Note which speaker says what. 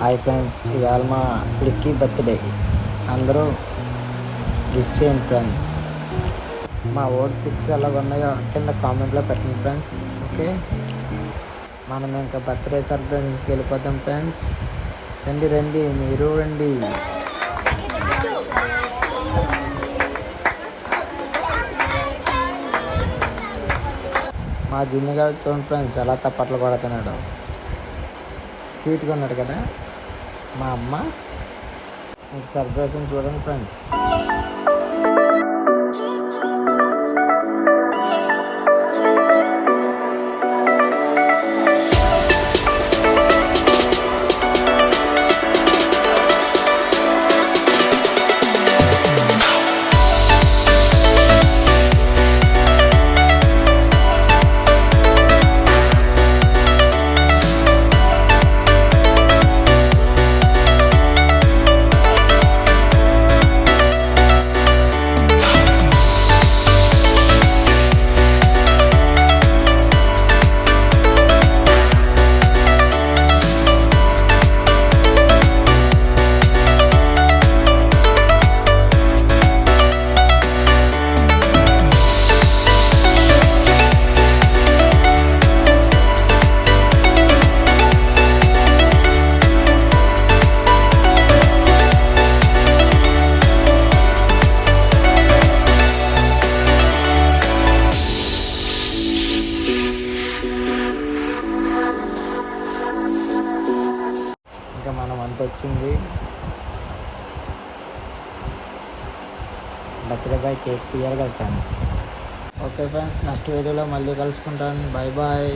Speaker 1: Hi friends, ఇవాళ మా లిక్కీ birthday. అందరూ విష్ చేయండి ఫ్రెండ్స్. మా ఓల్డ్ పిక్స్ ఎలా ఉన్నాయో కింద కామెంట్లో పెట్టండి ఫ్రెండ్స్. ఓకే, మనం ఇంకా బర్త్డే సెలబ్రేషన్స్కి వెళ్ళిపోతాం ఫ్రెండ్స్. రండి రండి, మీరు రండి. మా జిన్ని గారు చూడండి ఫ్రెండ్స్, ఎలా తప్పట్లు కొడుతున్నాడు. క్యూట్గా ఉన్నాడు కదా మా అమ్మ. ఇంక సెలబ్రేషన్ చూడండి ఫ్రెండ్స్. ఇంకా మనం అంత వచ్చింది. బర్త్డే బాయ్ కేక్ పియ్యాలి కదా ఫ్రెండ్స్. ఓకే ఫ్రెండ్స్, నెక్స్ట్ వీడియోలో మళ్ళీ కలుసుకుంటాను. Bye bye.